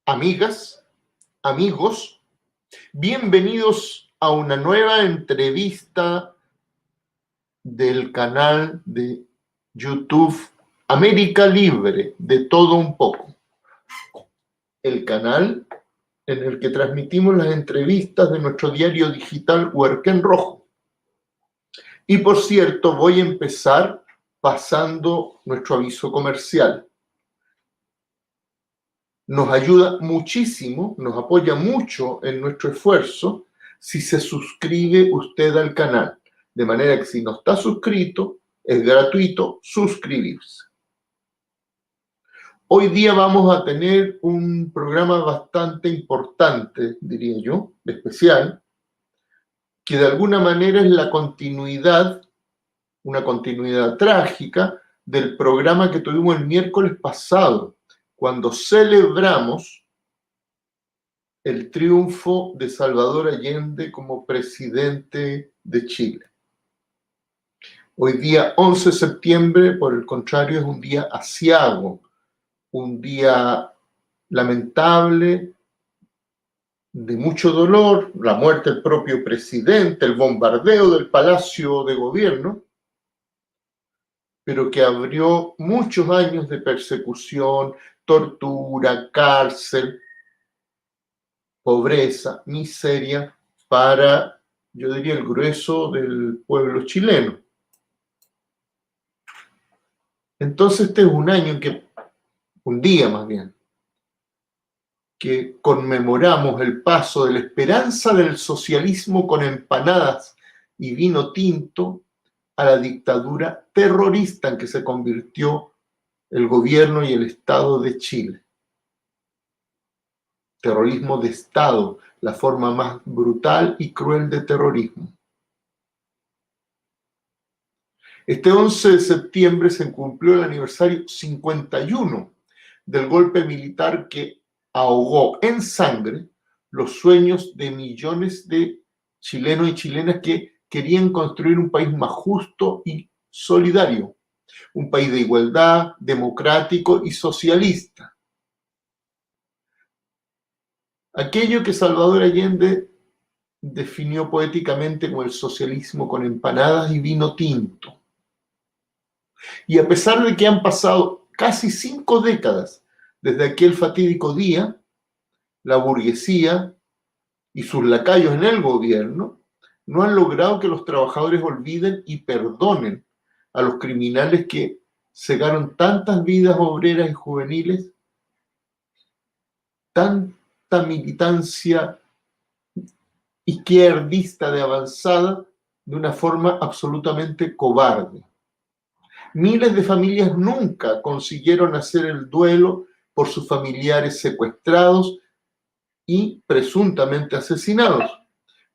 Amigas, amigos, bienvenidos a una nueva entrevista del canal de YouTube América Libre, de todo un poco. El canal en el que transmitimos las entrevistas de nuestro diario digital Huerquén Rojo. Y por cierto, voy a empezar pasando nuestro aviso comercial. Nos ayuda muchísimo, nos apoya mucho en nuestro esfuerzo si se suscribe usted al canal. De manera que si no está suscrito, es gratuito suscribirse. Hoy día vamos a tener un programa bastante importante, diría yo, especial, que de alguna manera es la continuidad, una continuidad trágica del programa que tuvimos el miércoles pasado, cuando celebramos el triunfo de Salvador Allende como presidente de Chile. Hoy día 11 de septiembre, por el contrario, es un día aciago, un día lamentable, de mucho dolor, la muerte del propio presidente, el bombardeo del Palacio de Gobierno, pero que abrió muchos años de persecución, tortura, cárcel, pobreza, miseria para, yo diría, el grueso del pueblo chileno. Entonces este es un año en que, un día más bien, que conmemoramos el paso de la esperanza del socialismo con empanadas y vino tinto a la dictadura terrorista en que se convirtió el gobierno y el Estado de Chile. Terrorismo de Estado, la forma más brutal y cruel de terrorismo. Este 11 de septiembre se cumplió el aniversario 51 del golpe militar que ahogó en sangre los sueños de millones de chilenos y chilenas que querían construir un país más justo y solidario, un país de igualdad, democrático y socialista. Aquello que Salvador Allende definió poéticamente como el socialismo con empanadas y vino tinto. Y a pesar de que han pasado casi 5 décadas desde aquel fatídico día, la burguesía y sus lacayos en el gobierno no han logrado que los trabajadores olviden y perdonen a los criminales que cegaron tantas vidas obreras y juveniles, tanta militancia izquierdista de avanzada de una forma absolutamente cobarde. Miles de familias nunca consiguieron hacer el duelo por sus familiares secuestrados y presuntamente asesinados,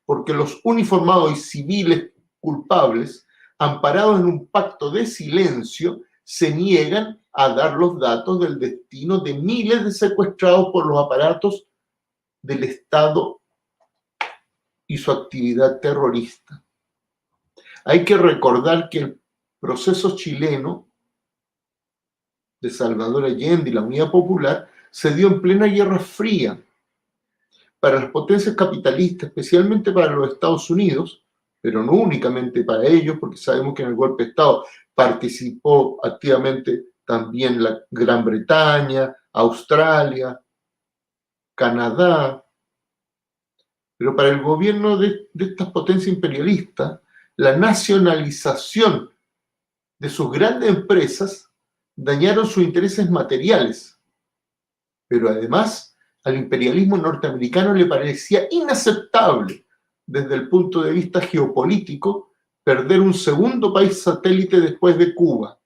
porque los uniformados y civiles culpables, amparados en un pacto de silencio, se niegan a dar los datos del destino de miles de secuestrados por los aparatos del Estado y su actividad terrorista. Hay que recordar que el proceso chileno de Salvador Allende y la Unidad Popular se dio en plena Guerra Fría. Para las potencias capitalistas, especialmente para los Estados Unidos, pero no únicamente para ellos, porque sabemos que en el golpe de Estado participó activamente también la Gran Bretaña, Australia, Canadá. Pero para el gobierno de estas potencias imperialistas, la nacionalización de sus grandes empresas dañaron sus intereses materiales. Pero además, al imperialismo norteamericano le parecía inaceptable, desde el punto de vista geopolítico, perder un segundo país satélite después de Cuba,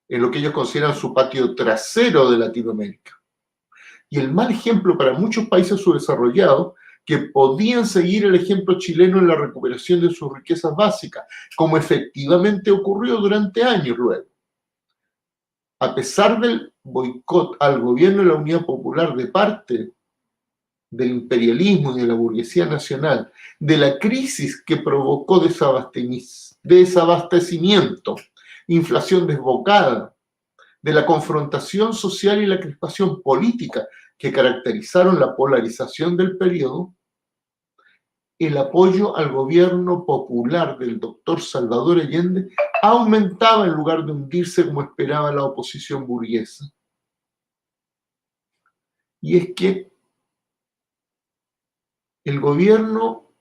en lo que ellos consideran su patio trasero de Latinoamérica. Y el mal ejemplo para muchos países subdesarrollados que podían seguir el ejemplo chileno en la recuperación de sus riquezas básicas, como efectivamente ocurrió durante años luego. A pesar del boicot al gobierno de la Unidad Popular de parte del imperialismo y de la burguesía nacional, de la crisis que provocó desabastecimiento, inflación desbocada, de la confrontación social y la crispación política que caracterizaron la polarización del periodo, el apoyo al gobierno popular del doctor Salvador Allende aumentaba en lugar de hundirse como esperaba la oposición burguesa. Y es que el gobierno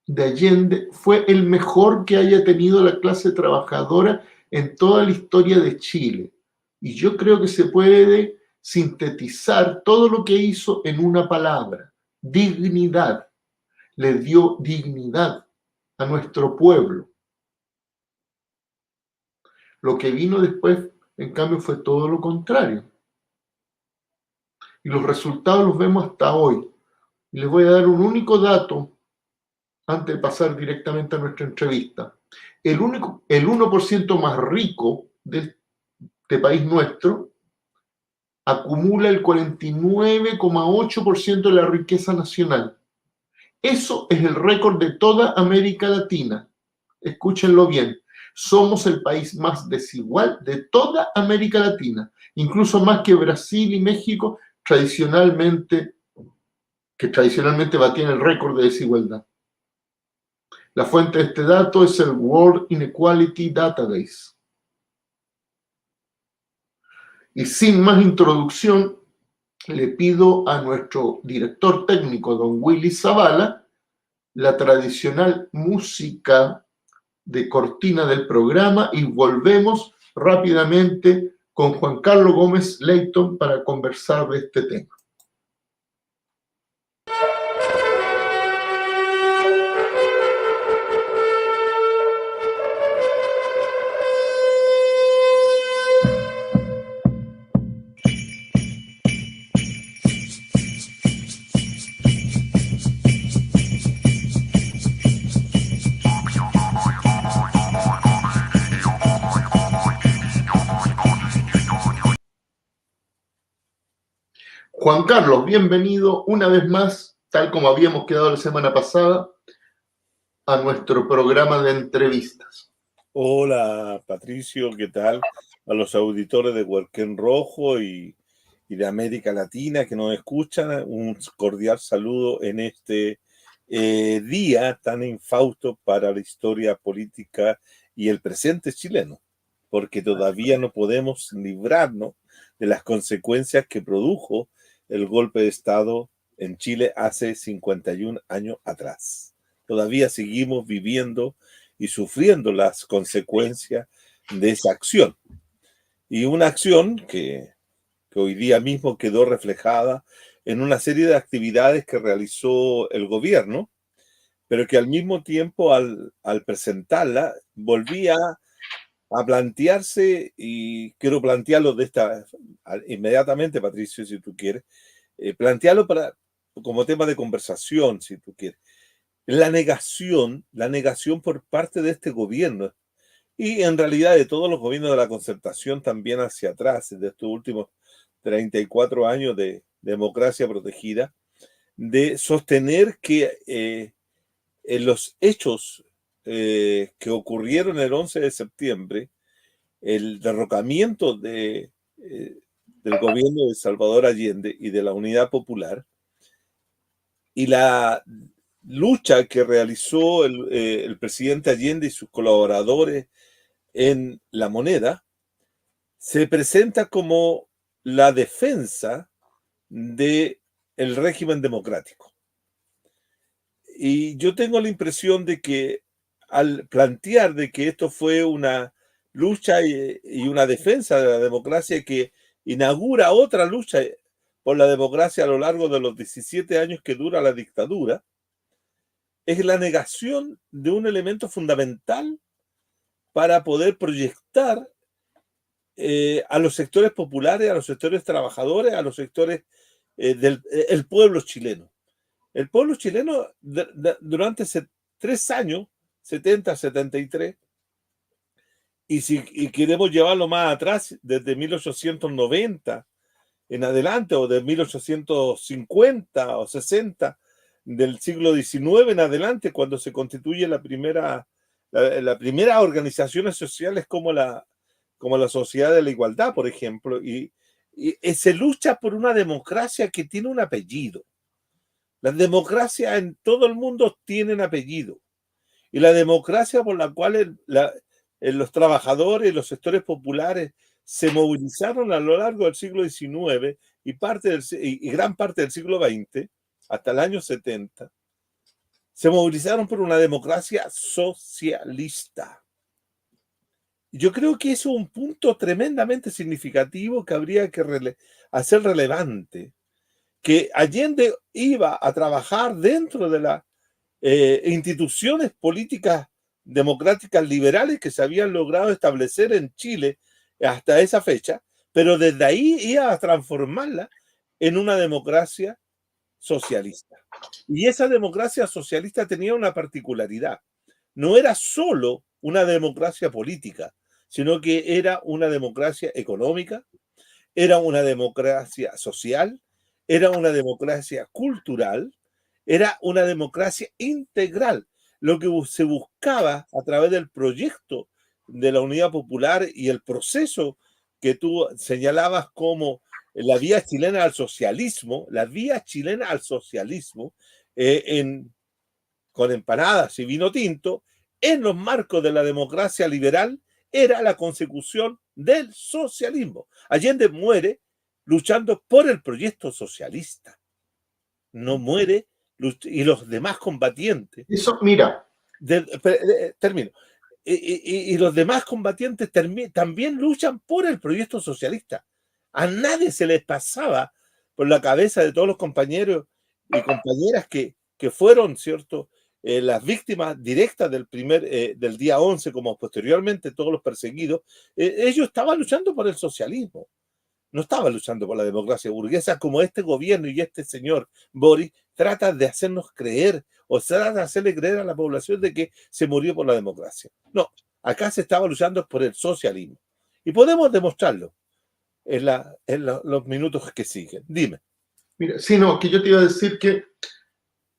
de Allende fue el mejor que haya tenido la clase trabajadora en toda la historia de Chile. Y yo creo que se puede sintetizar todo lo que hizo en una palabra: dignidad. Le dio dignidad a nuestro pueblo. Lo que vino después, en cambio, fue todo lo contrario. Y los resultados los vemos hasta hoy. Y les voy a dar un único dato antes de pasar directamente a nuestra entrevista. El 1% más rico de este país nuestro acumula el 49,8% de la riqueza nacional. Eso es el récord de toda América Latina. Escúchenlo bien. Somos el país más desigual de toda América Latina, incluso más que Brasil y México, que tradicionalmente batían el récord de desigualdad. La fuente de este dato es el World Inequality Database. Y sin más introducción, le pido a nuestro director técnico, don Willy Zavala, la tradicional música de cortina del programa y volvemos rápidamente con Juan Carlos Gómez Leighton para conversar de este tema. Juan Carlos, bienvenido una vez más, tal como habíamos quedado la semana pasada, a nuestro programa de entrevistas. Hola Patricio, ¿qué tal? A los auditores de Huarquén Rojo y de América Latina que nos escuchan, un cordial saludo en este día tan infausto para la historia política y el presente chileno, porque todavía no podemos librarnos de las consecuencias que produjo el golpe de Estado en Chile hace 51 años atrás. Todavía seguimos viviendo y sufriendo las consecuencias de esa acción. Y una acción que hoy día mismo quedó reflejada en una serie de actividades que realizó el gobierno, pero que al mismo tiempo al presentarla volvía a plantearse, y quiero plantearlo inmediatamente, Patricio, si tú quieres, plantearlo como tema de conversación, si tú quieres. La negación por parte de este gobierno y en realidad de todos los gobiernos de la concertación también hacia atrás, de estos últimos 34 años de democracia protegida, de sostener que en los hechos que ocurrieron el 11 de septiembre, el derrocamiento del gobierno de Salvador Allende y de la Unidad Popular, y la lucha que realizó el presidente Allende y sus colaboradores en La Moneda, se presenta como la defensa del régimen democrático. Y yo tengo la impresión de que al plantear de que esto fue una lucha y una defensa de la democracia que inaugura otra lucha por la democracia a lo largo de los 17 años que dura la dictadura, es la negación de un elemento fundamental para poder proyectar a los sectores populares, a los sectores trabajadores, a los sectores del pueblo chileno. El pueblo chileno durante 3 años, 70, 73, y queremos llevarlo más atrás, desde 1890 en adelante, o de 1850 o 60 del siglo XIX en adelante, cuando se constituye la primera organizaciones sociales como la Sociedad de la Igualdad, por ejemplo, y se lucha por una democracia que tiene un apellido. Las democracias en todo el mundo tienen apellido. Y la democracia por la cual los trabajadores y los sectores populares se movilizaron a lo largo del siglo XIX y gran parte del siglo XX, hasta el año 70, se movilizaron por una democracia socialista. Yo creo que eso es un punto tremendamente significativo que habría que hacer relevante, que Allende iba a trabajar dentro de las instituciones políticas democráticas liberales que se habían logrado establecer en Chile hasta esa fecha, pero desde ahí iba a transformarla en una democracia socialista. Y esa democracia socialista tenía una particularidad. No era solo una democracia política, sino que era una democracia económica, era una democracia social, era una democracia cultural, era una democracia integral. Lo que se buscaba a través del proyecto de la Unidad Popular y el proceso que tú señalabas como la vía chilena al socialismo, con empanadas y vino tinto, en los marcos de la democracia liberal, era la consecución del socialismo. Allende muere luchando por el proyecto socialista. No muere, y los demás combatientes. Eso, mira. Termino. Y los demás combatientes también luchan por el proyecto socialista. A nadie se les pasaba por la cabeza de todos los compañeros y compañeras que fueron, ¿cierto?, las víctimas directas del día 11, como posteriormente todos los perseguidos. Ellos estaban luchando por el socialismo. No estaban luchando por la democracia burguesa como este gobierno y este señor Boric trata de hacernos creer o trata de hacerle creer a la población de que se murió por la democracia. No, acá se estaba luchando por el socialismo. Y podemos demostrarlo en los minutos que siguen. Dime. Mira, sí, no, que yo te iba a decir que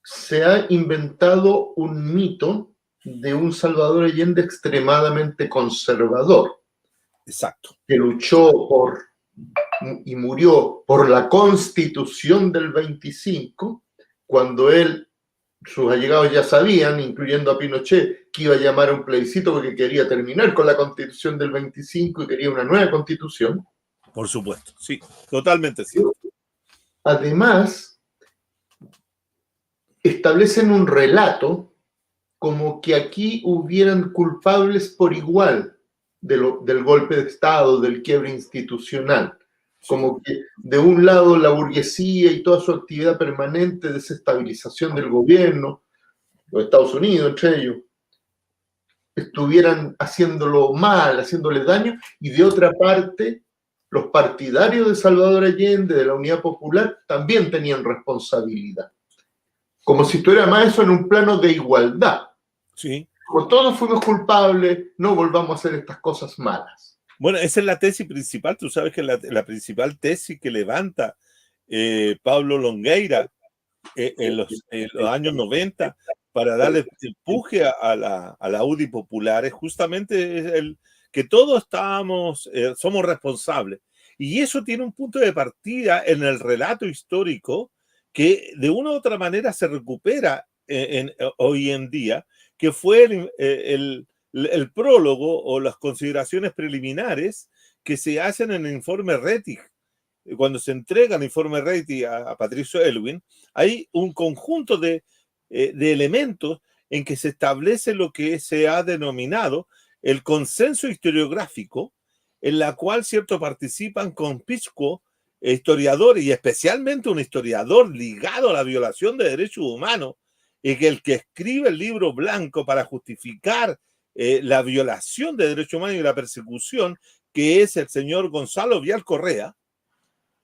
se ha inventado un mito de un Salvador Allende extremadamente conservador. Exacto. Que luchó y murió por la Constitución del 25, cuando sus allegados ya sabían, incluyendo a Pinochet, que iba a llamar a un plebiscito porque quería terminar con la Constitución del 25 y quería una nueva Constitución. Por supuesto, sí, totalmente cierto. Además, establecen un relato como que aquí hubieran culpables por igual del golpe de Estado, del quiebre institucional. Como que de un lado la burguesía y toda su actividad permanente de desestabilización del gobierno, los Estados Unidos entre ellos, estuvieran haciéndolo mal, haciéndole daño, y de otra parte los partidarios de Salvador Allende, de la Unidad Popular, también tenían responsabilidad. Como si estuviera más eso en un plano de igualdad. Sí. Como todos fuimos culpables, no volvamos a hacer estas cosas malas. Bueno, esa es la tesis principal. Tú sabes que la principal tesis que levanta Pablo Longueira en los años 90 para darle empuje a la UDI popular es justamente que todos somos responsables. Y eso tiene un punto de partida en el relato histórico que de una u otra manera se recupera hoy en día, que fue el prólogo o las consideraciones preliminares que se hacen en el informe Rettig. Cuando se entrega el informe Rettig a Patricio Aylwin, hay un conjunto de elementos en que se establece lo que se ha denominado el consenso historiográfico, en la cual, cierto, participan conspicuos historiadores, y especialmente un historiador ligado a la violación de derechos humanos, y que el que escribe el libro blanco para justificar la violación de derechos humanos y la persecución, que es el señor Gonzalo Vial Correa,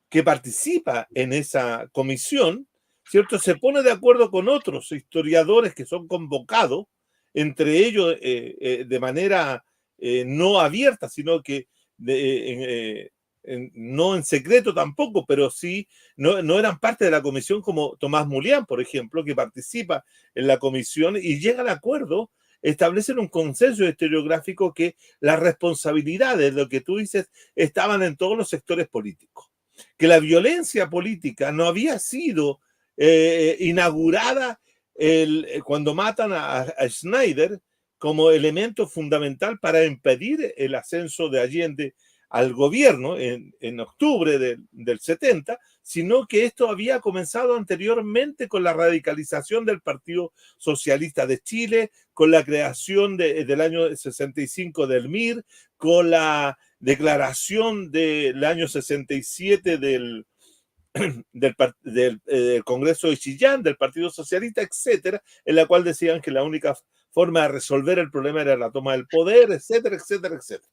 que participa en esa comisión, ¿cierto? Se pone de acuerdo con otros historiadores que son convocados, entre ellos de manera no abierta, sino que no en secreto tampoco, pero sí no eran parte de la comisión, como Tomás Mulián, por ejemplo, que participa en la comisión y llega al acuerdo, establecen un consenso historiográfico que las responsabilidades de lo que tú dices estaban en todos los sectores políticos. que la violencia política no había sido inaugurada cuando matan a Schneider como elemento fundamental para impedir el ascenso de Allende al gobierno en octubre del 70, sino que esto había comenzado anteriormente con la radicalización del Partido Socialista de Chile, con la creación del año 65 del MIR, con la declaración del año 67 del Congreso de Chillán, del Partido Socialista, etcétera, en la cual decían que la única forma de resolver el problema era la toma del poder, etcétera, etcétera, etcétera.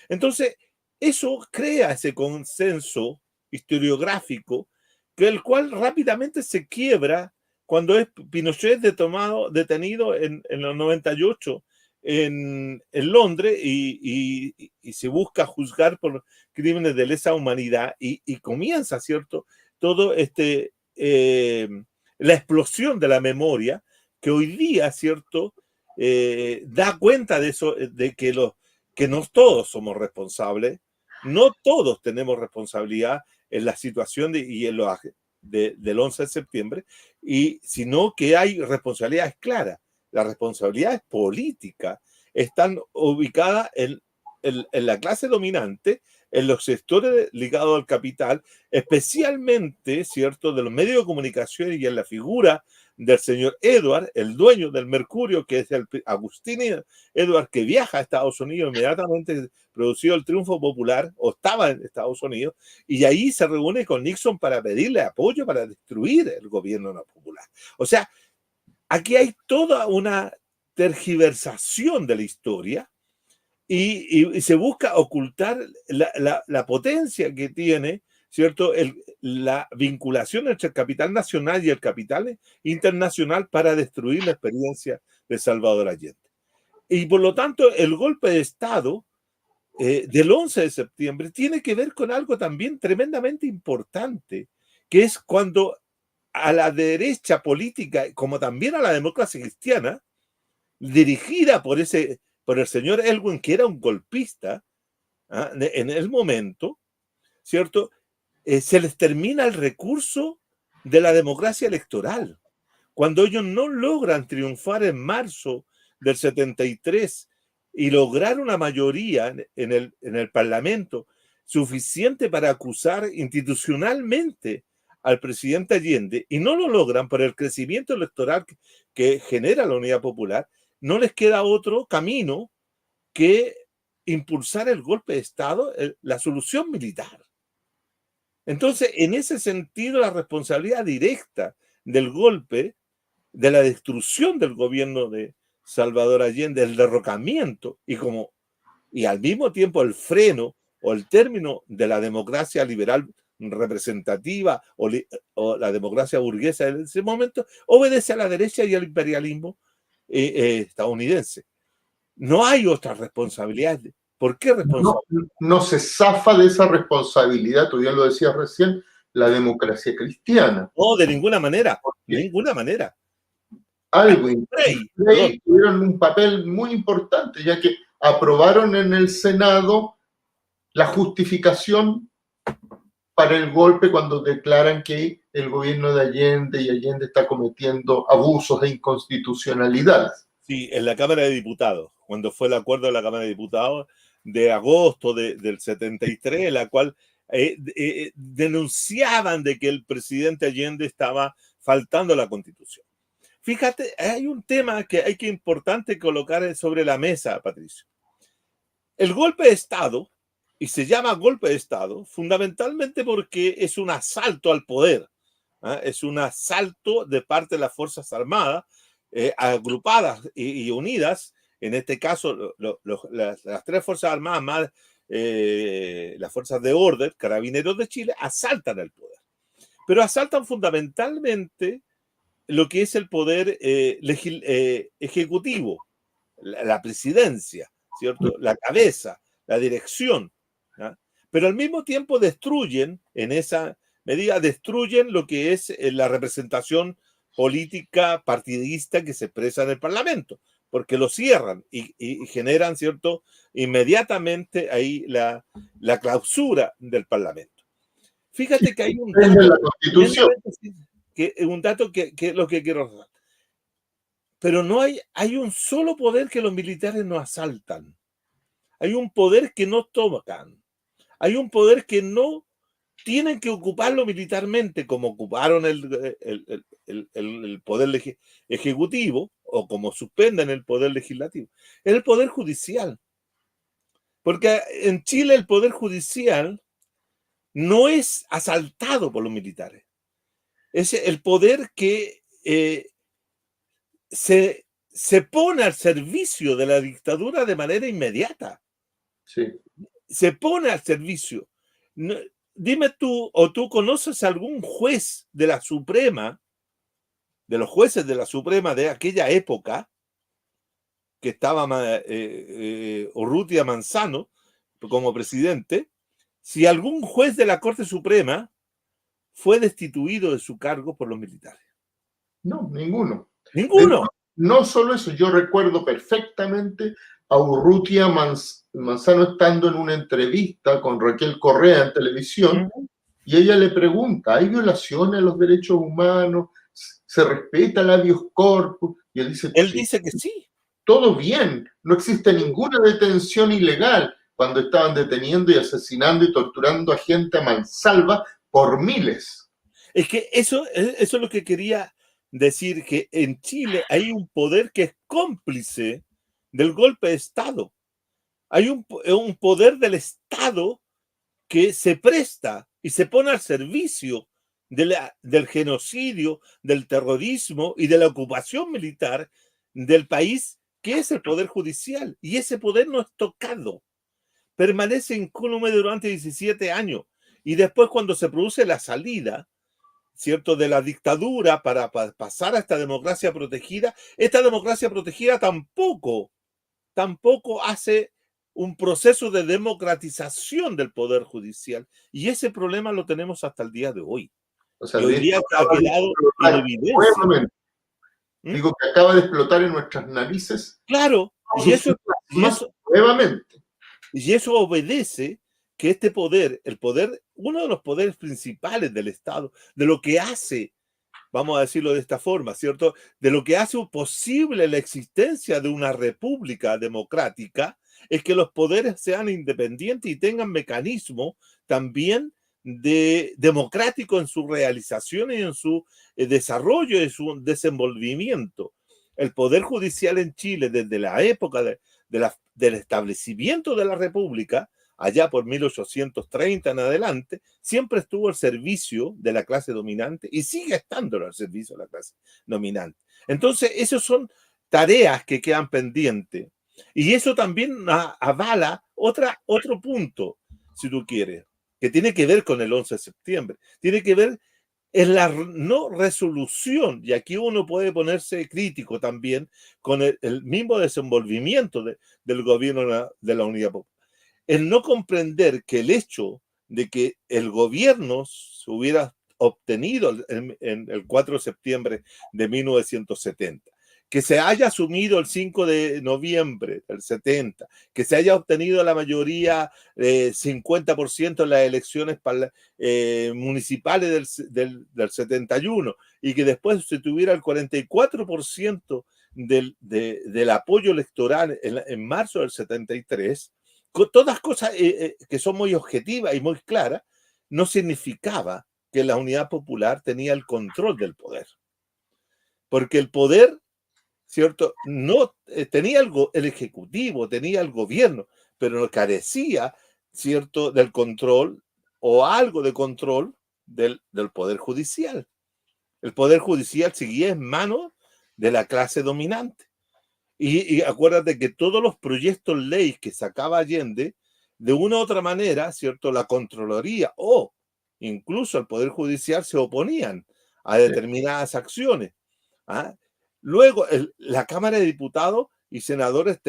Entonces, eso crea ese consenso historiográfico, que el cual rápidamente se quiebra cuando es Pinochet detenido en los 98 en Londres y se busca juzgar por crímenes de lesa humanidad y comienza, ¿cierto? Todo la explosión de la memoria que hoy día, ¿cierto? Da cuenta de eso, de que no todos somos responsables, no todos tenemos responsabilidad en la situación del 11 de septiembre, sino que hay responsabilidades claras. Las responsabilidades políticas están ubicadas en la clase dominante, en los sectores ligados al capital, especialmente, ¿cierto?, de los medios de comunicación y en la figura del señor Edward, el dueño del Mercurio, que es el Agustín Edward, que viaja a Estados Unidos inmediatamente producido el triunfo popular, o estaba en Estados Unidos, y ahí se reúne con Nixon para pedirle apoyo para destruir el gobierno no popular. O sea, aquí hay toda una tergiversación de la historia y se busca ocultar la potencia que tiene, ¿cierto?, la vinculación entre el capital nacional y el capital internacional para destruir la experiencia de Salvador Allende. Y por lo tanto, el golpe de Estado del 11 de septiembre tiene que ver con algo también tremendamente importante, que es cuando a la derecha política, como también a la democracia cristiana, dirigida por el señor Elwin, que era un golpista, en el momento, ¿cierto? Se les termina el recurso de la democracia electoral. Cuando ellos no logran triunfar en marzo del 73 y lograr una mayoría en el Parlamento suficiente para acusar institucionalmente al presidente Allende, y no lo logran por el crecimiento electoral que genera la Unidad Popular, no les queda otro camino que impulsar el golpe de Estado, la solución militar. Entonces, en ese sentido, la responsabilidad directa del golpe, de la destrucción del gobierno de Salvador Allende, el derrocamiento y al mismo tiempo el freno o el término de la democracia liberal representativa o la democracia burguesa en ese momento, obedece a la derecha y al imperialismo estadounidense. No hay otra responsabilidad. ¿Por qué responsabilidad? No se zafa de esa responsabilidad, tú ya lo decías recién, la democracia cristiana. No, de ninguna manera, de ninguna manera. Alwin y Frey tuvieron un papel muy importante, ya que aprobaron en el Senado la justificación para el golpe cuando declaran que el gobierno de Allende está cometiendo abusos e inconstitucionalidades. Sí, en la Cámara de Diputados, cuando fue el acuerdo de la Cámara de Diputados de agosto del 73, en la cual denunciaban de que el presidente Allende estaba faltando a la Constitución. Fíjate, hay un tema que hay que importante colocar sobre la mesa, Patricio. El golpe de Estado, y se llama golpe de Estado, fundamentalmente porque es un asalto al poder, es un asalto de parte de las Fuerzas Armadas, agrupadas y unidas, en este caso las tres Fuerzas Armadas más las Fuerzas de Orden, Carabineros de Chile, asaltan el poder. Pero asaltan fundamentalmente lo que es el poder ejecutivo, la presidencia, ¿cierto? La cabeza, la dirección, ¿no? Pero al mismo tiempo destruyen, en esa medida, destruyen lo que es la representación política partidista que se expresa en el Parlamento, porque lo cierran y generan, ¿cierto?, inmediatamente ahí la clausura del Parlamento. Fíjate que hay un En dato, la Constitución. un dato que es lo que quiero resaltar. Pero no hay un solo poder que los militares no asaltan. Hay un poder que no tocan. Hay un poder que no tienen que ocuparlo militarmente, como ocuparon el poder ejecutivo o como suspenden el poder legislativo. Es el poder judicial. Porque en Chile el poder judicial no es asaltado por los militares. Es el poder que se pone al servicio de la dictadura de manera inmediata. Sí. Se pone al servicio. No, dime tú, o tú conoces algún juez de la Suprema, de los jueces de la Suprema de aquella época, que estaba Urrutia Manzano como presidente, si algún juez de la Corte Suprema fue destituido de su cargo por los militares. No, ninguno. Ninguno. No solo eso, yo recuerdo perfectamente a Urrutia Manzano estando en una entrevista con Raquel Correa en televisión, y ella le pregunta, ¿hay violaciones a los derechos humanos? ¿Se respeta el habeas corpus? Y él dice, Él sí, dice que sí. todo bien, no existe ninguna detención ilegal cuando estaban deteniendo y asesinando y torturando a gente a mansalva por miles. Es que eso es lo que quería decir, que en Chile hay un poder que es cómplice del golpe de Estado. Hay un poder del Estado que se presta y se pone al servicio del genocidio, del terrorismo y de la ocupación militar del país, que es el poder judicial. Y ese poder no es tocado. Permanece incólume durante 17 años. Y después, cuando se produce la salida, ¿cierto?, de la dictadura para pasar a esta democracia protegida, esta democracia protegida tampoco hace un proceso de democratización del poder judicial. Y ese problema lo tenemos hasta el día de hoy. O sea, Y hoy día ha quedado en evidencia. Digo que acaba de explotar en nuestras narices. Claro, Nuevamente. Y eso obedece que este poder, uno de los poderes principales del Estado, de lo que hace, vamos a decirlo de esta forma, ¿cierto?, de lo que hace posible la existencia de una república democrática, es que los poderes sean independientes y tengan mecanismos también democrático en su realización y en su desarrollo y su desenvolvimiento. El poder judicial en Chile, desde la época del establecimiento de la república, allá por 1830 en adelante, siempre estuvo al servicio de la clase dominante y sigue estando al servicio de la clase dominante. Entonces, esas son tareas que quedan pendientes. Y eso también avala otro punto, si tú quieres, que tiene que ver con el 11 de septiembre. Tiene que ver en la no resolución, y aquí uno puede ponerse crítico también con el mismo desenvolvimiento del gobierno de la Unidad Popular. El no comprender que el hecho de que el gobierno se hubiera obtenido en el 4 de septiembre de 1970, que se haya asumido el 5 de noviembre del 70, que se haya obtenido la mayoría 50% en las elecciones municipales del 71 y que después se tuviera el 44% del apoyo electoral en marzo del 73, todas cosas que son muy objetivas y muy claras, no significaba que la Unidad Popular tenía el control del poder. Porque el poder, ¿cierto?, no tenía el Ejecutivo, tenía el gobierno, pero carecía, ¿cierto?, del control o algo de control del Poder Judicial. El Poder Judicial seguía en manos de la clase dominante. Y acuérdate que todos los proyectos ley que sacaba Allende, de una u otra manera, ¿cierto?, la Contraloría o incluso el Poder Judicial se oponían a determinadas acciones. ¿Ah? Luego, la Cámara de Diputados y Senadores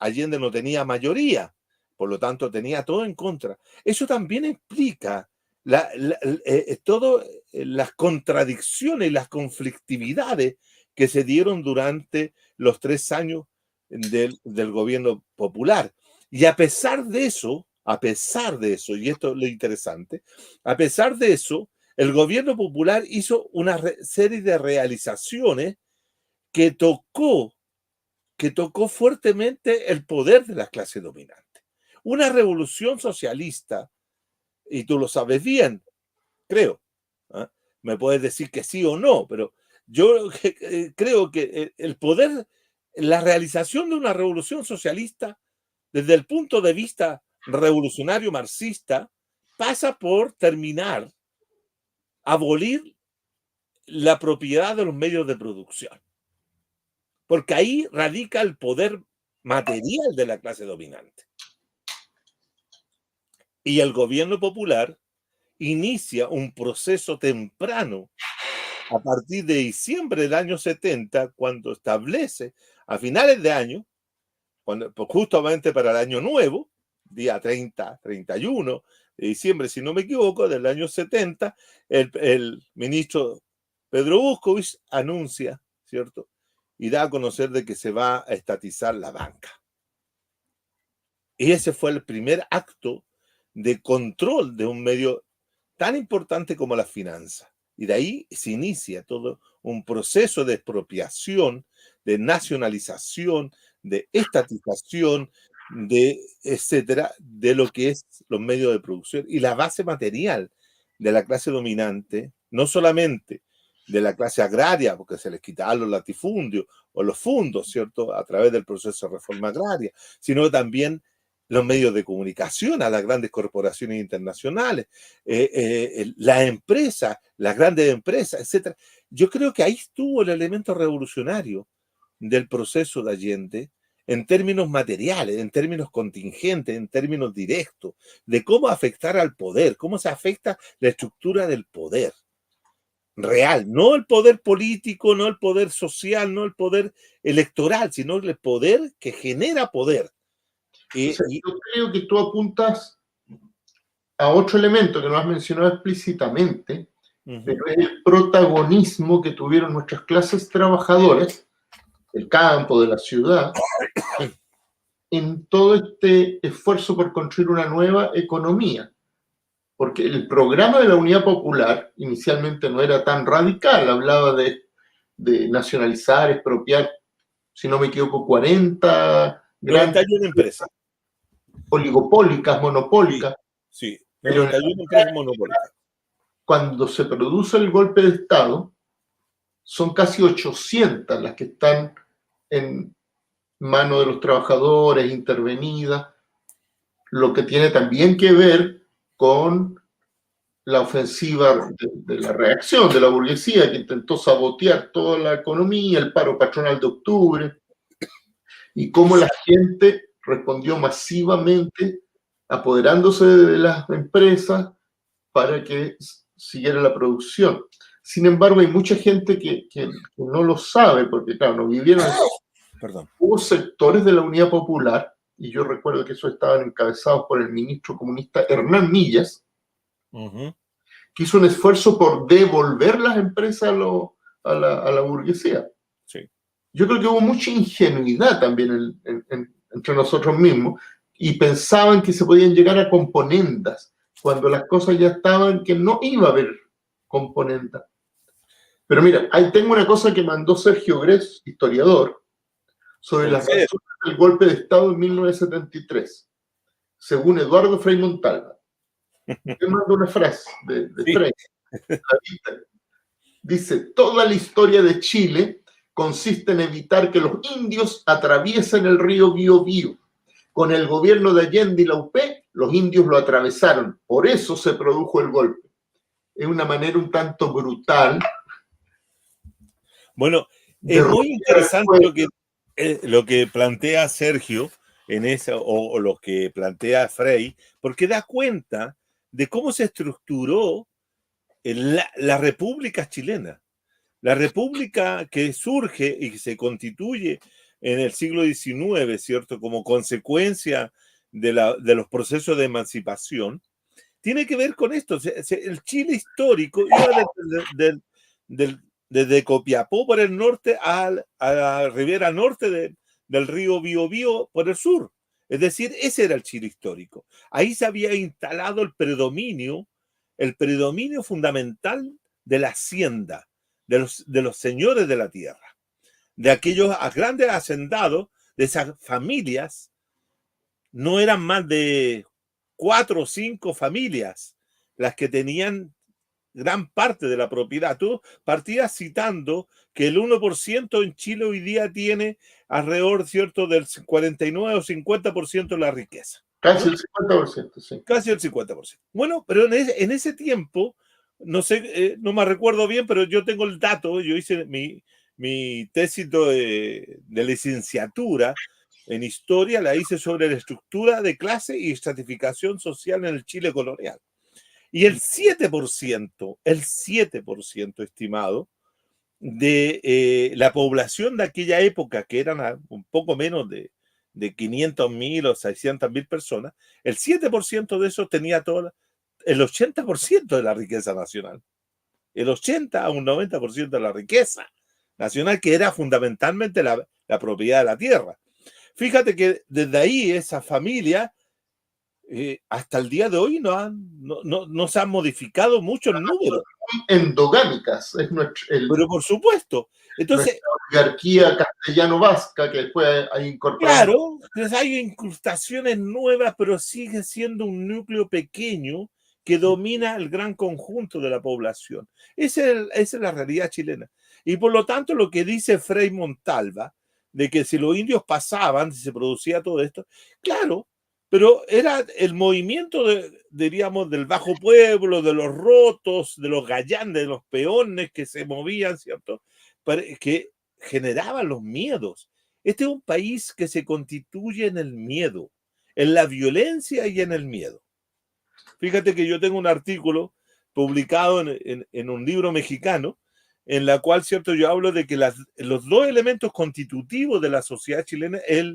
Allende no tenía mayoría, por lo tanto tenía todo en contra. Eso también explica todas las contradicciones y las conflictividades que se dieron durante los 3 años del gobierno popular. Y a pesar de eso, a pesar de eso, y esto es lo interesante, a pesar de eso, el gobierno popular hizo una serie de realizaciones que tocó fuertemente el poder de la clase dominante. Una revolución socialista, y tú lo sabes bien, creo, ¿eh? Me puedes decir que sí o no, pero yo creo que el poder, la realización de una revolución socialista, desde el punto de vista revolucionario marxista, pasa por terminar, abolir la propiedad de los medios de producción. Porque ahí radica el poder material de la clase dominante. Y el gobierno popular inicia un proceso temprano a partir de diciembre del año 70, cuando establece a finales de año, justamente para el año nuevo, día 30, 31 de diciembre, si no me equivoco, del año 70, el ministro Pedro Buscovich anuncia, ¿cierto? Y da a conocer de que se va a estatizar la banca. Y ese fue el primer acto de control de un medio tan importante como la finanza. Y de ahí se inicia todo un proceso de expropiación, de nacionalización, de estatización, de etcétera, de lo que es los medios de producción y la base material de la clase dominante, no solamente de la clase agraria, porque se les quitaban los latifundios o los fondos, ¿cierto?, a través del proceso de reforma agraria, sino también los medios de comunicación, a las grandes corporaciones internacionales, las empresas, las grandes empresas, etcétera. Yo creo que ahí estuvo el elemento revolucionario del proceso de Allende en términos materiales, en términos contingentes, en términos directos, de cómo afectar al poder, cómo se afecta la estructura del poder real, no el poder político, no el poder social, no el poder electoral, sino el poder que genera poder. Yo creo que tú apuntas a otro elemento que no has mencionado explícitamente, pero es el protagonismo que tuvieron nuestras clases trabajadoras, del campo, de la ciudad, en todo este esfuerzo por construir una nueva economía. Porque el programa de la Unidad Popular inicialmente no era tan radical, hablaba de nacionalizar, expropiar, si no me equivoco, 40 grandes 91 empresas. Oligopólicas, monopólicas. Sí, 91 empresas monopólicas. Cuando se produce el golpe de Estado, son casi 800 las que están en manos de los trabajadores, intervenidas, lo que tiene también que ver con la ofensiva de la reacción de la burguesía, que intentó sabotear toda la economía, el paro patronal de octubre, y cómo la gente respondió masivamente apoderándose de las empresas para que siguiera la producción. Sin embargo, hay mucha gente que no lo sabe, porque claro, no vivieron. Perdón. Hubo sectores de la Unidad Popular, y yo recuerdo que eso estaban encabezados por el ministro comunista Hernán Millas, que hizo un esfuerzo por devolver las empresas a la burguesía. Sí. Yo creo que hubo mucha ingenuidad también entre nosotros mismos, y pensaban que se podían llegar a componendas, cuando las cosas ya estaban que no iba a haber componendas. Pero mira, ahí tengo una cosa que mandó Sergio Gress, historiador, sobre las razones del golpe de Estado en 1973, según Eduardo Frei Montalva. Te mando una frase de Frei. Dice: toda la historia de Chile consiste en evitar que los indios atraviesen el río Biobío. Con el gobierno de Allende y la UP, los indios lo atravesaron. Por eso se produjo el golpe. Es una manera un tanto brutal. Bueno, es muy interesante lo que plantea Sergio en esa, o lo que plantea Frei, porque da cuenta de cómo se estructuró la República chilena. La República que surge y que se constituye en el siglo XIX, ¿cierto?, como consecuencia de los procesos de emancipación, tiene que ver con esto. El Chile histórico iba desde Copiapó por el norte a la ribera norte del río Biobío por el sur. Es decir, ese era el Chile histórico. Ahí se había instalado el predominio fundamental de la hacienda, de los señores de la tierra, de aquellos grandes hacendados, de esas familias. No eran más de 4 o 5 familias las que tenían gran parte de la propiedad. Tú partías citando que el 1% en Chile hoy día tiene alrededor, ¿cierto?, del 49 o 50% de la riqueza, Casi ¿no? el 50%, sí. Casi el 50%. Bueno, pero en ese tiempo, no sé, no me recuerdo bien, pero yo tengo el dato, yo hice mi tesis de licenciatura en historia, la hice sobre la estructura de clase y estratificación social en el Chile colonial. Y el 7% estimado de la población de aquella época, que eran un poco menos de 500.000 o 600.000 personas, el 7% de eso tenía el 80% de la riqueza nacional. El 80 a un 90% de la riqueza nacional, que era fundamentalmente la propiedad de la tierra. Fíjate que desde ahí esa familia hasta el día de hoy no se han modificado mucho el número. Endogámicas, es Pero por supuesto. Entonces, nuestra oligarquía castellano-vasca que después hay incorporado. claro, pues hay incrustaciones nuevas, pero sigue siendo un núcleo pequeño que domina el gran conjunto de la población. Esa es la realidad chilena. Y por lo tanto, lo que dice Frei Montalva, de que si los indios pasaban, si se producía todo esto, claro, pero era el movimiento, diríamos, del bajo pueblo, de los rotos, de los gallanes, de los peones que se movían, ¿cierto? Que generaban los miedos. Este es un país que se constituye en el miedo, en la violencia y en el miedo. Fíjate que yo tengo un artículo publicado en un libro mexicano, en la cual, cierto, yo hablo de que los dos elementos constitutivos de la sociedad chilena es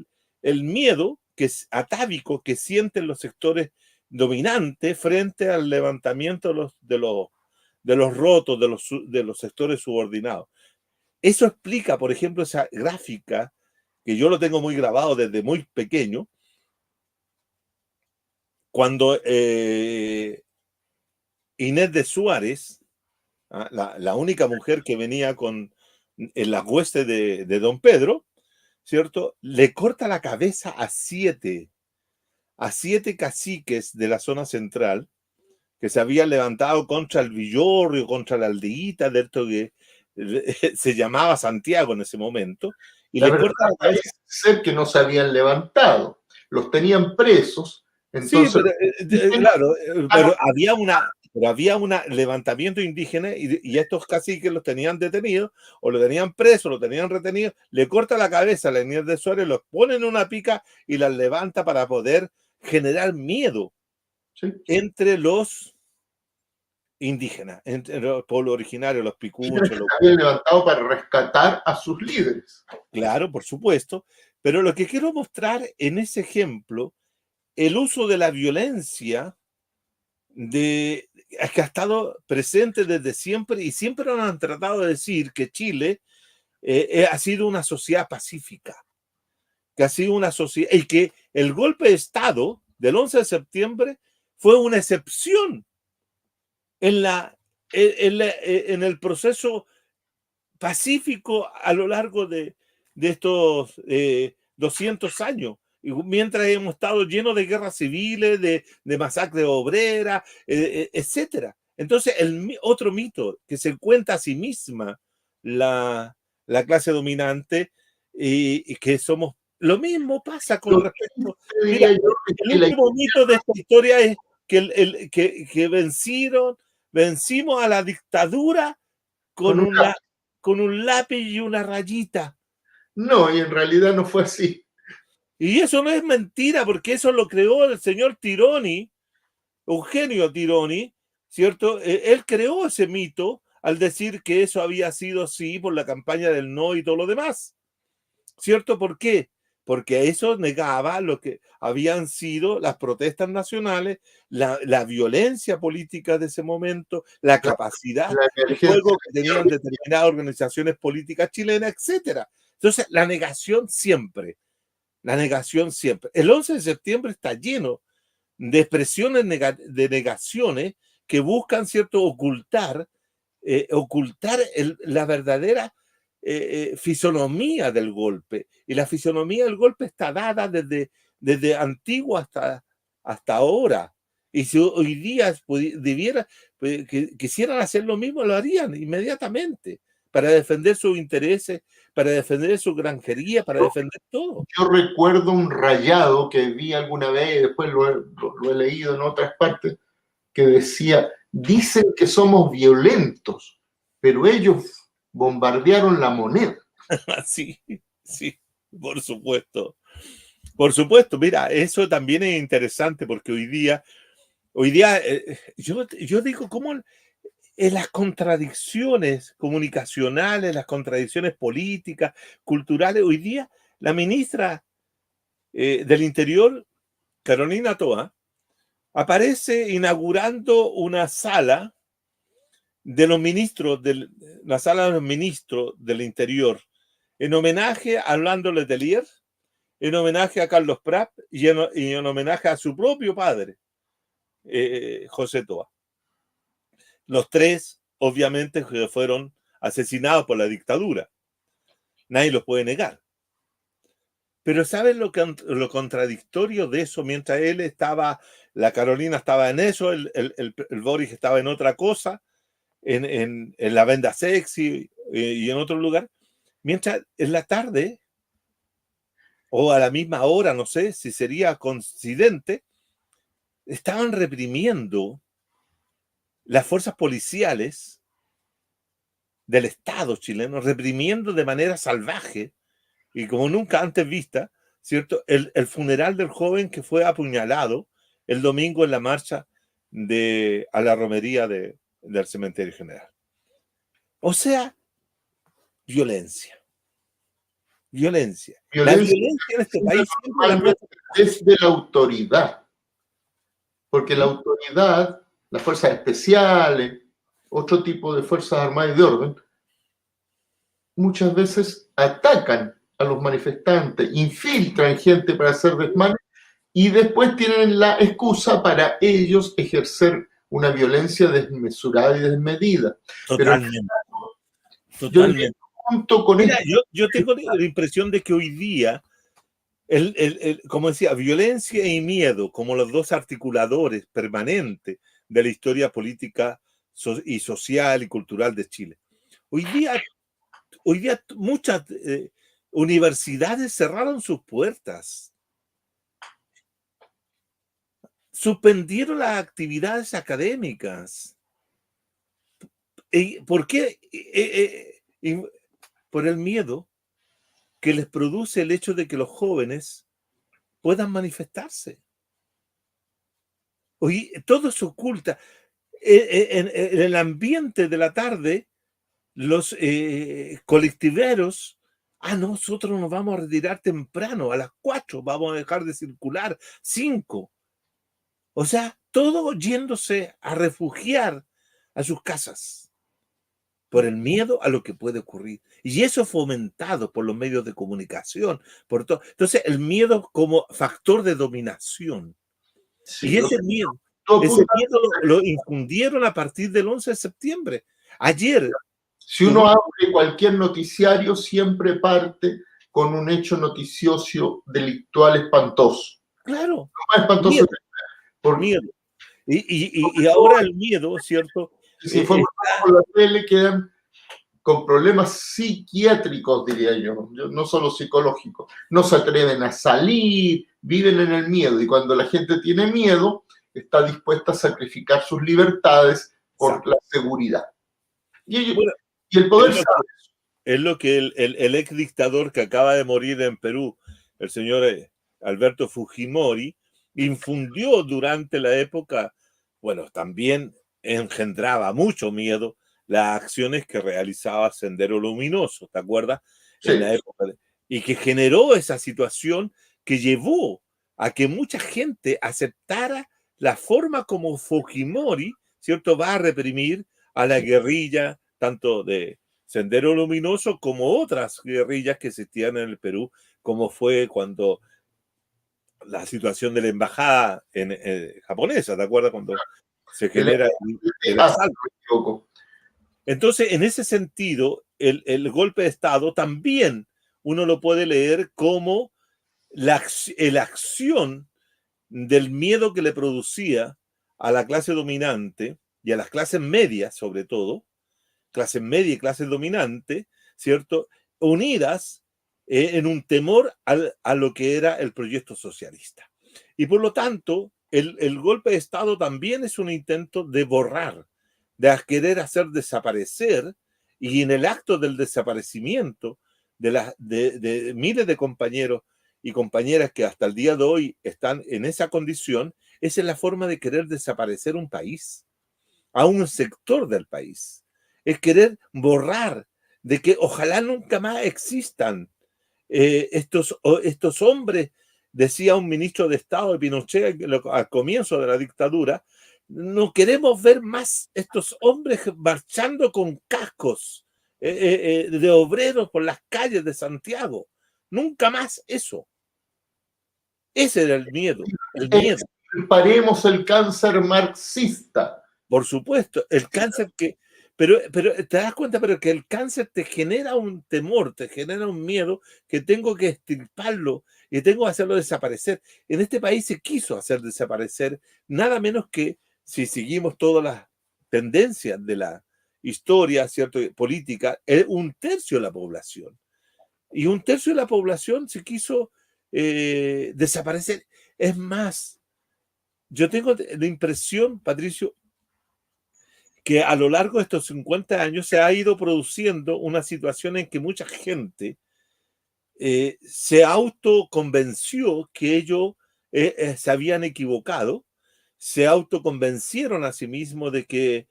el miedo que es atávico que sienten los sectores dominantes frente al levantamiento de los rotos, de los sectores subordinados. Eso explica, por ejemplo, esa gráfica que yo lo tengo muy grabado desde muy pequeño, cuando Inés de Suárez, la única mujer que venía en las huestes de don Pedro, ¿cierto? Le corta la cabeza a siete caciques de la zona central que se habían levantado contra el Villorrio, contra la aldeíta de esto que se llamaba Santiago en ese momento, y La le verdad corta la cabeza. parece ser que no se habían levantado, los tenían presos, Sí, entonces pero claro, pero había un levantamiento indígena y estos caciques los tenían detenidos o lo tenían presos, lo tenían retenidos, le corta la cabeza a la Inés de Suárez, los pone en una pica y las levanta para poder generar miedo sí, entre los indígenas, entre los pueblos originarios, los picuchos. se habían levantado para rescatar a sus líderes. Claro, por supuesto, pero lo que quiero mostrar en ese ejemplo, el uso de la violencia que ha estado presente desde siempre y siempre nos han tratado de decir que Chile ha sido una sociedad pacífica, que ha sido una sociedad y que el golpe de Estado del 11 de septiembre fue una excepción en el proceso pacífico a lo largo de estos 200 años. Y mientras hemos estado llenos de guerras civiles, de masacres obreras, etcétera. Entonces, otro mito que se cuenta a sí misma la clase dominante y que somos... Lo mismo pasa con respecto... Mira, el último mito de esta historia es que vencimos a la dictadura con un lápiz y una rayita. No, y en realidad no fue así. Y eso no es mentira, porque eso lo creó el señor Tironi, Eugenio Tironi, ¿cierto? Él creó ese mito al decir que eso había sido así por la campaña del no y todo lo demás. ¿Cierto? ¿Por qué? Porque eso negaba lo que habían sido las protestas nacionales, la violencia política de ese momento, la capacidad de fuego que tenían determinadas organizaciones políticas chilenas, etcétera. Entonces, la negación siempre. la negación siempre. El 11 de septiembre está lleno de expresiones de negaciones que buscan, ¿cierto?, ocultar la verdadera fisonomía del golpe. Y la fisonomía del golpe está dada desde antiguo hasta ahora. Y si hoy día quisieran hacer lo mismo, lo harían inmediatamente para defender sus intereses, para defender su granjería, para defender todo. Yo recuerdo un rayado que vi alguna vez, y después lo he leído en otras partes, que decía, dicen que somos violentos, pero ellos bombardearon la moneda. Sí, sí, por supuesto. Por supuesto, mira, eso también es interesante porque hoy día yo digo, ¿cómo en las contradicciones comunicacionales, las contradicciones políticas, culturales, hoy día la ministra del Interior, Carolina Toa, aparece inaugurando una sala de los ministros, la sala de los ministros del Interior, en homenaje a Orlando Letelier, en homenaje a Carlos Prat y en homenaje a su propio padre, José Toa. Los tres, obviamente, fueron asesinados por la dictadura. Nadie los puede negar. Pero ¿saben lo contradictorio de eso? Mientras él estaba, la Carolina estaba en eso, el Boris estaba en otra cosa, en la venda sexy y en otro lugar. Mientras en la tarde, o a la misma hora, no sé si sería coincidente, estaban reprimiendo las fuerzas policiales del Estado chileno, reprimiendo de manera salvaje y como nunca antes vista, ¿cierto? El funeral del joven que fue apuñalado el domingo en la marcha a la romería del Cementerio General. O sea, violencia. Violencia. La violencia en este país es de la autoridad. Porque la autoridad, las fuerzas especiales, otro tipo de fuerzas armadas y de orden, muchas veces atacan a los manifestantes, infiltran gente para hacer desmanes y después tienen la excusa para ellos ejercer una violencia desmesurada y desmedida. Totalmente. Pero totalmente. Junto con Mira, yo tengo la impresión de que hoy día, como decía, violencia y miedo, como los dos articuladores permanentes de la historia política y social y cultural de Chile. Hoy día muchas universidades cerraron sus puertas. Suspendieron las actividades académicas. ¿Por qué? Por el miedo que les produce el hecho de que los jóvenes puedan manifestarse. Hoy todo se oculta. En el ambiente de la tarde, los colectiveros, nosotros nos vamos a retirar temprano, a las 4 vamos a dejar de circular, 5. O sea, todo yéndose a refugiar a sus casas por el miedo a lo que puede ocurrir. Y eso fomentado por los medios de comunicación, por todo. Entonces, el miedo como factor de dominación. Sí, y ese miedo lo infundieron a partir del 11 de septiembre. Ayer. Si uno abre cualquier noticiario, siempre parte con un hecho noticioso delictual espantoso. Claro. Lo más espantoso miedo. Por miedo. Y ahora el miedo, ¿cierto? Si informan por la tele, quedan con problemas psiquiátricos, diría yo, no solo psicológicos. No se atreven a salir, viven en el miedo. Y cuando la gente tiene miedo, está dispuesta a sacrificar sus libertades por la seguridad. Y el poder sabe eso. Es lo que el ex dictador que acaba de morir en Perú, el señor Alberto Fujimori, infundió durante la época, bueno, también engendraba mucho miedo las acciones que realizaba Sendero Luminoso, ¿te acuerdas? Sí. En la época y que generó esa situación que llevó a que mucha gente aceptara la forma como Fujimori, ¿cierto?, va a reprimir a la guerrilla, tanto de Sendero Luminoso como otras guerrillas que existían en el Perú, como fue cuando la situación de la embajada japonesa, ¿te acuerdas? Cuando se genera el asalto. Entonces, en ese sentido, el golpe de Estado también uno lo puede leer como la acción del miedo que le producía a la clase dominante y a las clases medias, sobre todo, clases media y clases dominantes, ¿cierto? Unidas en un temor a lo que era el proyecto socialista. Y por lo tanto, el golpe de Estado también es un intento de borrar, de querer hacer desaparecer, y en el acto del desaparecimiento de miles de compañeros y compañeras que hasta el día de hoy están en esa condición, esa es la forma de querer desaparecer un país, a un sector del país. Es querer borrar, de que ojalá nunca más existan estos hombres, decía un ministro de Estado de Pinochet al comienzo de la dictadura, no queremos ver más estos hombres marchando con cascos de obreros por las calles de Santiago. Nunca más eso. Ese era el miedo. El miedo. Paremos el cáncer marxista. Por supuesto, el cáncer que... Pero te das cuenta, pero que el cáncer te genera un temor, te genera un miedo que tengo que extirparlo y tengo que hacerlo desaparecer. En este país se quiso hacer desaparecer nada menos que, si seguimos todas las tendencias de la historia, ¿cierto?, política, un tercio de la población. Y un tercio de la población se quiso desaparecer. Es más, yo tengo la impresión, Patricio, que a lo largo de estos 50 años se ha ido produciendo una situación en que mucha gente se autoconvenció que ellos se habían equivocado, se autoconvencieron a sí mismos de que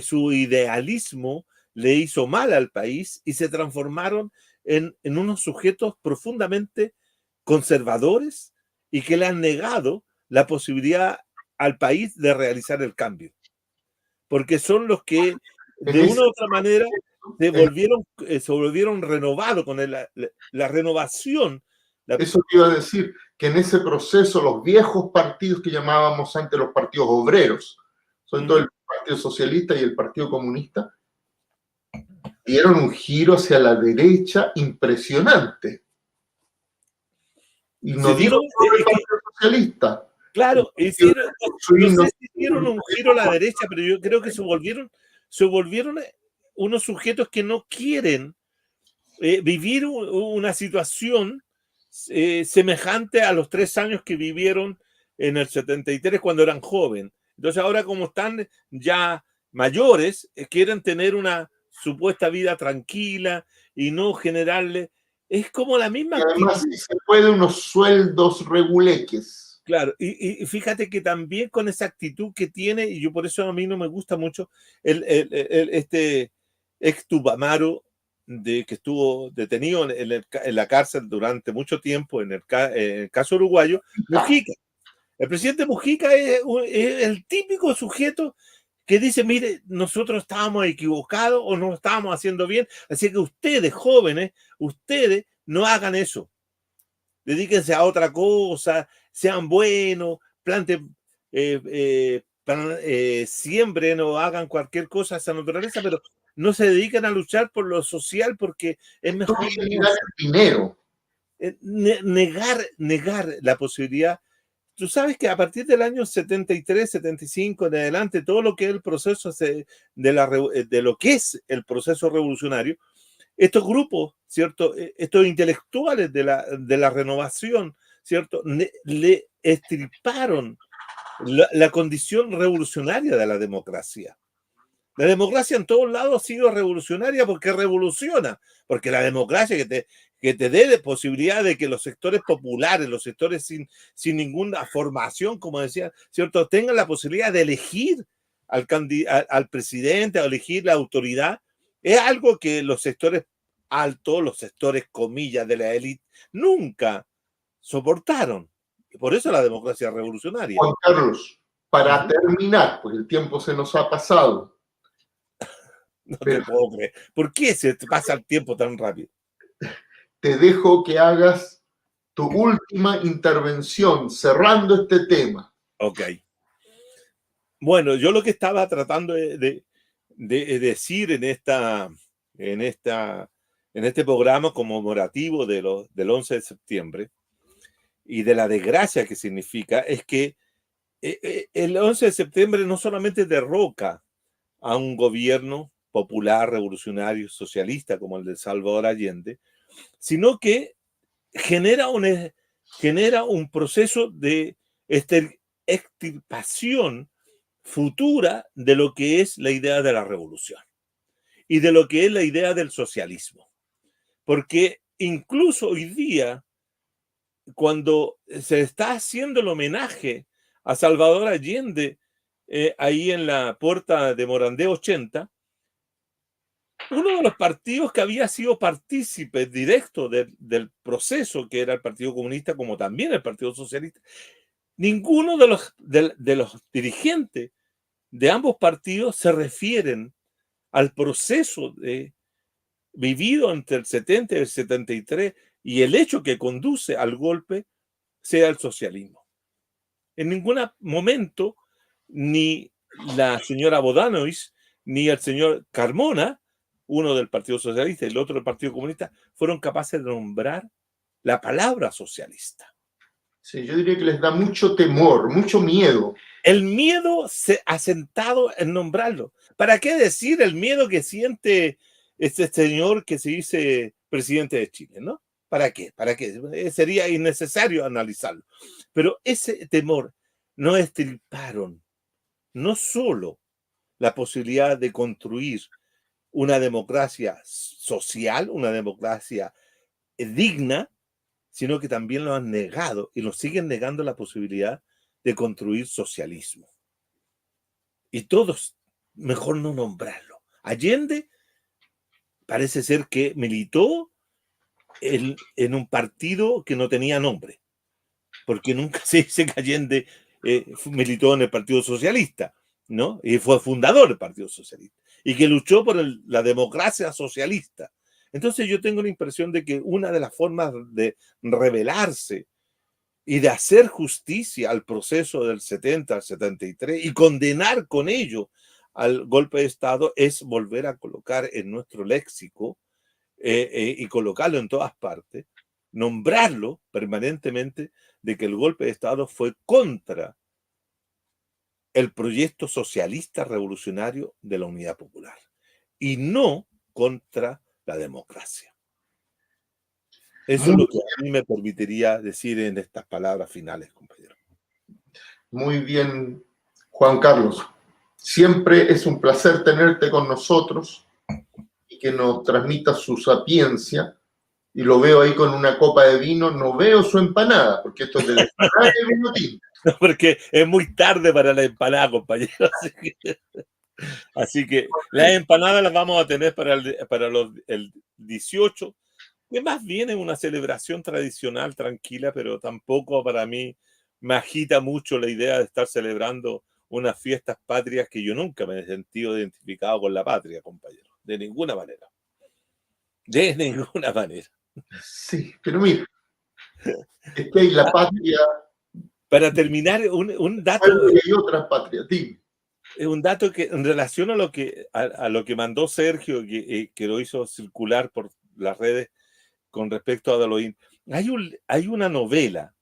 su idealismo le hizo mal al país y se transformaron en unos sujetos profundamente conservadores y que le han negado la posibilidad al país de realizar el cambio. Porque son los que de una u otra manera se volvieron renovados con la renovación. Eso te iba a decir, que en ese proceso los viejos partidos que llamábamos antes los partidos obreros, sobre todo el Partido Socialista y el Partido Comunista, dieron un giro hacia la derecha impresionante. Y no digo el Partido Socialista. Claro, no sé si hicieron un giro a la derecha, pero yo creo que se volvieron unos sujetos que no quieren vivir una situación semejante a los 3 años que vivieron en el 73 cuando eran jóvenes. Entonces ahora, como están ya mayores, quieren tener una supuesta vida tranquila y no generarle... Es como la misma... Y además, si se puede, unos sueldos reguleques. Claro, y fíjate que también con esa actitud que tiene, y yo por eso a mí no me gusta mucho, este ex Tupamaro, que estuvo detenido en la cárcel durante mucho tiempo, en el caso uruguayo, Mujica. El presidente Mujica es el típico sujeto que dice, mire, nosotros estábamos equivocados o no estábamos haciendo bien, así que ustedes, jóvenes, ustedes no hagan eso. Dedíquense a otra cosa, sean buenos, planten, siembren o hagan cualquier cosa a esa naturaleza, pero no se dediquen a luchar por lo social porque es mejor dinero. Negar la posibilidad. Tú sabes que a partir del año 73, 75 en adelante, todo lo que es el proceso de lo que es el proceso revolucionario, estos grupos, ¿cierto? Estos intelectuales de la renovación, ¿cierto? Le estriparon la condición revolucionaria de la democracia. La democracia en todos lados ha sido revolucionaria porque revoluciona, porque la democracia que te dé la posibilidad de que los sectores populares, los sectores sin ninguna formación, como decía, ¿cierto?, tengan la posibilidad de elegir al presidente, a elegir la autoridad, es algo que los sectores altos, los sectores comillas de la élite, nunca soportaron. Por eso la democracia revolucionaria. Juan Carlos, para terminar, pues el tiempo se nos ha pasado. No te puedo creer. ¿Por qué se te pasa el tiempo tan rápido? Te dejo que hagas tu última intervención, cerrando este tema. Ok. Bueno, yo lo que estaba tratando de decir en este programa conmemorativo del 11 de septiembre y de la desgracia que significa es que el 11 de septiembre no solamente derroca a un gobierno popular, revolucionario, socialista como el de Salvador Allende, sino que genera un proceso de extirpación futura de lo que es la idea de la revolución y de lo que es la idea del socialismo. Porque incluso hoy día, cuando se está haciendo el homenaje a Salvador Allende, ahí en la puerta de Morandé 80, uno de los partidos que había sido partícipe directo del proceso, que era el Partido Comunista, como también el Partido Socialista, ninguno de los dirigentes de ambos partidos se refieren al proceso vivido entre el 70 y el 73 y el hecho que conduce al golpe sea el socialismo. En ningún momento ni la señora Bodanois ni el señor Carmona, uno del Partido Socialista y el otro del Partido Comunista, fueron capaces de nombrar la palabra socialista. Sí, yo diría que les da mucho temor, mucho miedo. El miedo se ha sentado en nombrarlo. ¿Para qué decir el miedo que siente este señor que se dice presidente de Chile, ¿no? ¿Para qué? ¿Para qué? Sería innecesario analizarlo. Pero ese temor no extirparon no solo la posibilidad de construir una democracia social, una democracia digna, sino que también lo han negado y nos siguen negando la posibilidad de construir socialismo. Y todos, mejor no nombrarlo. Allende parece ser que militó en un partido que no tenía nombre, porque nunca se dice que Allende militó en el Partido Socialista, ¿no? Y fue fundador del Partido Socialista, y que luchó por la democracia socialista. Entonces yo tengo la impresión de que una de las formas de rebelarse y de hacer justicia al proceso del 70 al 73 y condenar con ello al golpe de Estado es volver a colocar en nuestro léxico y colocarlo en todas partes, nombrarlo permanentemente de que el golpe de Estado fue contra el proyecto socialista revolucionario de la Unidad Popular y no contra la democracia. Eso es lo que a mí me permitiría decir en estas palabras finales, compañero. Muy bien, Juan Carlos. Siempre es un placer tenerte con nosotros y que nos transmita su sapiencia. Y lo veo ahí con una copa de vino. No veo su empanada, porque esto es de empanada y vino tinto. No, porque es muy tarde para la empanada, compañero. Así que las empanadas las vamos a tener para el 18, que más bien es una celebración tradicional, tranquila, pero tampoco para mí me agita mucho la idea de estar celebrando unas fiestas patrias que yo nunca me he sentido identificado con la patria, compañero. De ninguna manera. De ninguna manera. Sí, pero mira, es que hay la patria. Para terminar, un dato. Y hay otras patrias, dime. Es un dato que en relación a lo que mandó Sergio, que lo hizo circular por las redes con respecto a Halloween. Hay una novela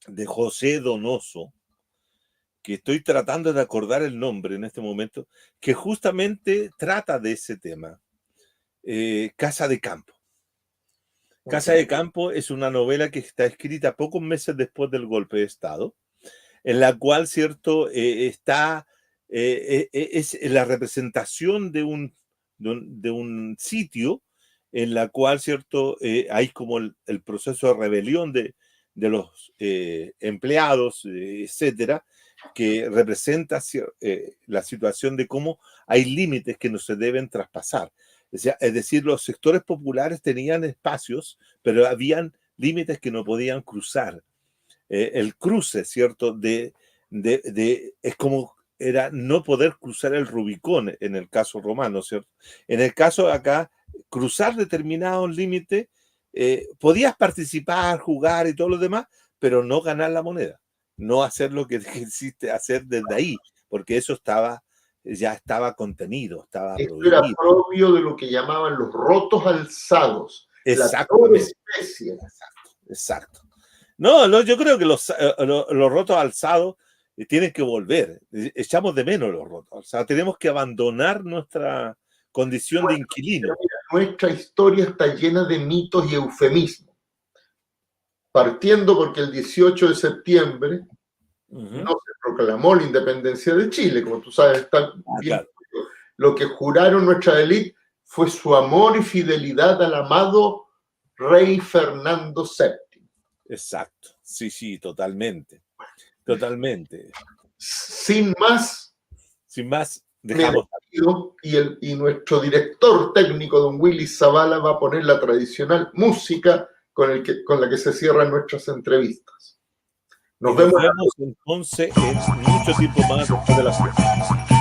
de José Donoso, que estoy tratando de acordar el nombre en este momento, que justamente trata de ese tema. Casa de Campo. Casa de Campo es una novela que está escrita pocos meses después del golpe de Estado, en la cual, cierto, está es la representación de un sitio en la cual, cierto, hay como el proceso de rebelión de los empleados, etcétera, que representa la situación de cómo hay límites que no se deben traspasar. Es decir, los sectores populares tenían espacios, pero habían límites que no podían cruzar. El cruce, ¿cierto? Es como era no poder cruzar el Rubicón en el caso romano, ¿cierto? En el caso de acá, cruzar determinados límites podías participar, jugar y todo lo demás, pero no ganar la moneda, no hacer lo que quisiste hacer desde ahí, porque eso ya estaba contenido, estaba Esto prohibido. era propio de lo que llamaban los rotos alzados. Exactamente. La especie. Exacto. No, yo creo que los rotos alzados tienen que volver. Echamos de menos los rotos. O sea, tenemos que abandonar nuestra condición de inquilino. Nuestra historia está llena de mitos y eufemismos. Partiendo porque el 18 de septiembre no se proclamó la independencia de Chile, como tú sabes, está bien. Claro. Lo que juraron nuestra élite fue su amor y fidelidad al amado rey Fernando VII. Exacto, sí, totalmente. Totalmente. Sin más, dejamos. Y nuestro director técnico, don Willis Zavala, va a poner la tradicional música con la que se cierran nuestras entrevistas. Nos vemos entonces en mucho tiempo más después de la fiesta.